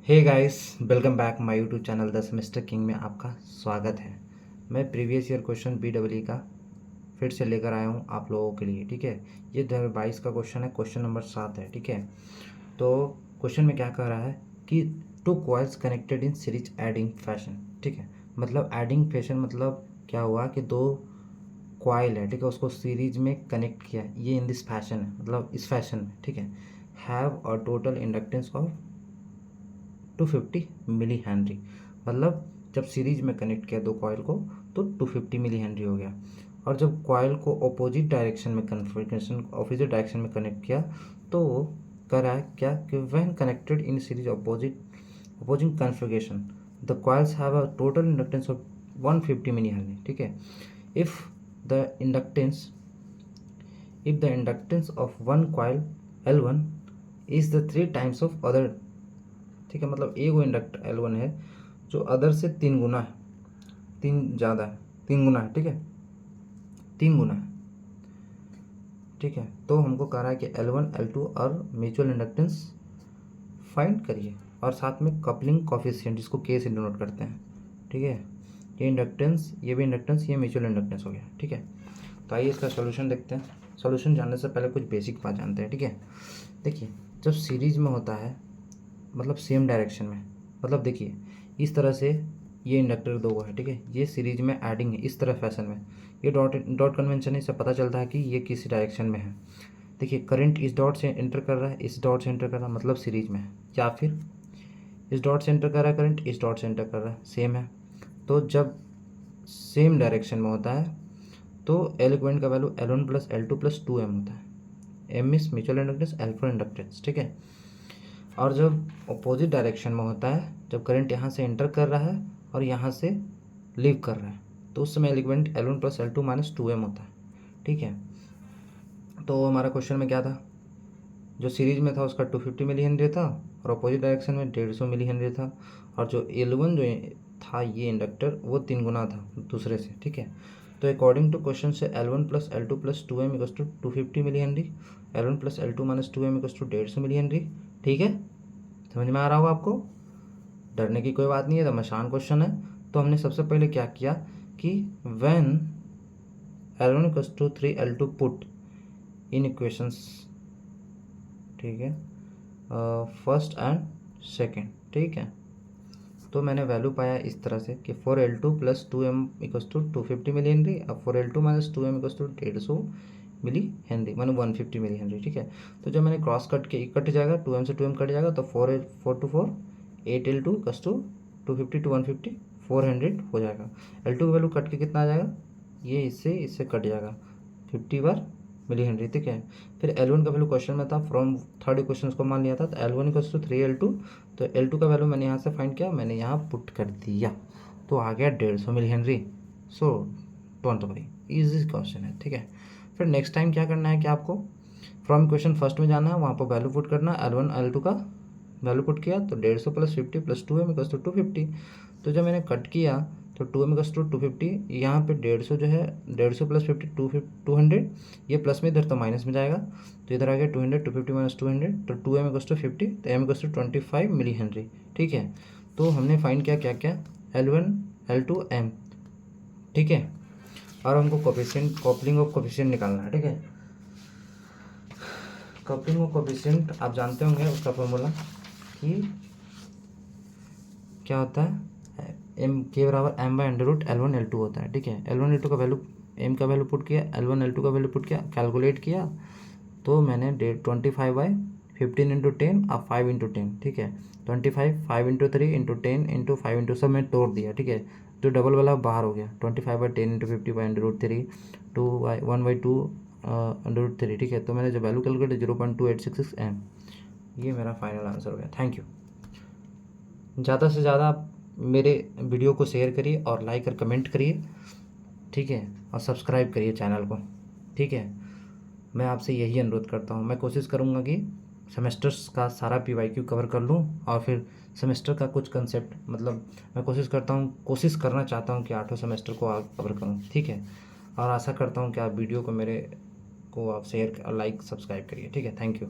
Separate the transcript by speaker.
Speaker 1: Hey guys, welcome back my YouTube channel the semester king में आपका स्वागत है। मैं प्रीवियस ईयर क्वेश्चन BEE का फिर से लेकर आया हूँ आप लोगों के लिए। ठीक है, ये 2022 का क्वेश्चन है, क्वेश्चन नंबर 7 है। ठीक है, तो क्वेश्चन में क्या कह रहा है कि two coils connected in series adding fashion. ठीक है, मतलब एडिंग फैशन मतलब क्या हुआ कि दो कॉइल है, ठीक है, उसको सीरीज में कनेक्ट किया, ये इन दिस फैशन है, मतलब इस फैशन में। ठीक है, have a total inductance of 250 millihenry. मतलब जब सीरीज में कनेक्ट किया दो कॉइल को तो 250 मिली हेनरी हो गया। और जब कॉइल को अपोजिट डायरेक्शन में कनेक्ट किया तो वो कर रहा है क्या कि when connected in series opposing configuration the coils have a total inductance of 150 millihenry. ठीक है, if the inductance of one coil L1 is the 3 times of other. ठीक है, मतलब एक वो इंडक्टर L1 है जो अदर से 3 गुना है, 3 ज़्यादा है, 3 गुना है। ठीक है, 3 गुना है। ठीक है, तो हमको कह रहा है कि L1 L2 और म्यूचुअल इंडक्टेंस फाइंड करिए और साथ में कपलिंग कॉफिशिएंट जिसको K से डिनोट करते हैं। ठीक है, ये इंडक्टेंस, ये भी इंडक्टेंस, ये म्यूचुअल इंडक्टेंस हो गया। ठीक है, तो आइए इसका सॉल्यूशन देखते हैं। सॉल्यूशन जानने से पहले कुछ बेसिक बात जानते हैं। ठीक है, देखिए जब सीरीज में होता है मतलब सेम डायरेक्शन में, मतलब देखिए इस तरह से ये इंडक्टर दो है। ठीक है, ये सीरीज में एडिंग है इस तरह फैशन में, ये डॉट डॉट कन्वेंशन है, इससे पता चलता है कि ये किसी डायरेक्शन में है। देखिए करंट इस डॉट से एंटर कर रहा है, इस डॉट से एंटर कर रहा है, मतलब सीरीज में है। या फिर इस डॉट से एंटर कर रहा है करंट, इस डॉट से एंटर कर रहा है, सेम है। तो जब सेम डायरेक्शन में होता है तो एल इक्वेंट का वैल्यू L1 + L2 + 2M होता है। M is mutual inductance, L4 inductance. ठीक है, और जब अपोजिट डायरेक्शन में होता है, जब करंट यहाँ से एंटर कर रहा है और यहाँ से लीव कर रहा है, तो उस समय एलिमेंट L1 + L2 - 2M होता है। ठीक है, तो हमारा क्वेश्चन में क्या था, जो सीरीज में था उसका 250 मिली हेनरी था और अपोजिट डायरेक्शन में 150 मिली हेनरी था। और जो L1 जो था ये इंडक्टर वो 3 गुना था दूसरे से। ठीक है, तो अकॉर्डिंग टू क्वेश्चन से L1 + L2 + 2M = 250 milli henry, L1 + L2 - 2M = 150 millihenry. ठीक है, समझ में आ रहा होगा आपको, डरने की कोई बात नहीं है, तो आसान क्वेश्चन है। तो हमने सबसे पहले क्या किया कि when L1 = 3 L2 put in equations. ठीक है, फर्स्ट एंड सेकेंड। ठीक है, तो मैंने वैल्यू पाया इस तरह से कि 4L2 + 2M = 250 मिली हेनरी, और 4L2 - 2M = 150 मिली हेनरी, माने 150 मिली हेनरी। ठीक है, तो जब मैंने क्रॉस कट के कट जाएगा, 2M से 2M कट जाएगा, तो 4 to 4 8L2 = 250 to 150 400 हो जाएगा। L2 की वैल्यू कट के कितना आ जाएगा, ये इससे कट जाएगा 50 बार मिली हेनरी। ठीक है, फिर L1 का वैल्यू क्वेश्चन में था, फ्रॉम थर्ड इक्वेशन को मान लिया था, तो L1 = 3L2, तो L2 का वैल्यू मैंने यहाँ से फाइंड किया, मैंने यहाँ पुट कर दिया, तो आ गया 150 millihenry. So don't worry, easy question है। ठीक है, फिर नेक्स्ट टाइम क्या करना है कि आपको फ्रॉम इक्वेशन फर्स्ट में जाना है, वहाँ पर वैल्यू पुट करना है, L1 L2 का वैल्यू पुट किया तो 150 + 50 + 2M = 250। तो जब मैंने कट किया तो 2M = 250, यहाँ पे 150 जो है 150 + 50 200, ये प्लस में, इधर तो माइनस में जाएगा, तो इधर आ गया 200, 250 - 200, तो 2M = 50, तो M = 25 मिली हेनरी। ठीक है, तो हमने फाइंड किया क्या क्या, L1 L2 M। ठीक है, और हमको कोफिशिएंट, कपलिंग ऑफ कोफिशिएंट निकालना है। ठीक है, कपलिंग ऑफ कोफिशिएंट आप जानते होंगे उसका फॉर्मूला कि क्या होता है, K = M/√L1 L2 होता है। ठीक है, L1 L2 का वैल्यू, M का वैल्यू पुट किया, L1 L2 का वैल्यू पुट किया, कैलकुलेट किया, तो मैंने 25/15 × 10 और 5 × 10। ठीक है, 25 5 × 3 × 10 × 5 × सब मैं तोड़ दिया। ठीक है, जो डबल वाला बाहर हो गया, 25/10 × 50/√3 1/2 √3। ठीक है, तो मैंने जो वैल्यू कैलकुलेट 0.2866 M, ये मेरा फाइनल आंसर हो गया। Thank you. ज़्यादा से ज़्यादा आप मेरे वीडियो को शेयर करिए और लाइक और कमेंट करिए। ठीक है, और सब्सक्राइब करिए चैनल को। ठीक है, मैं आपसे यही अनुरोध करता हूँ। मैं कोशिश करूँगा कि सेमेस्टर्स का सारा PYQ कवर कर लूँ और फिर सेमेस्टर का कुछ कंसेप्ट, मतलब मैं कोशिश करना चाहता हूँ कि 8 सेमेस्टर को आप कवर करूँ। ठीक है, और आशा करता हूँ कि आप वीडियो को मेरे को आप शेयर, लाइक, सब्सक्राइब करिए। ठीक है, थैंक यू।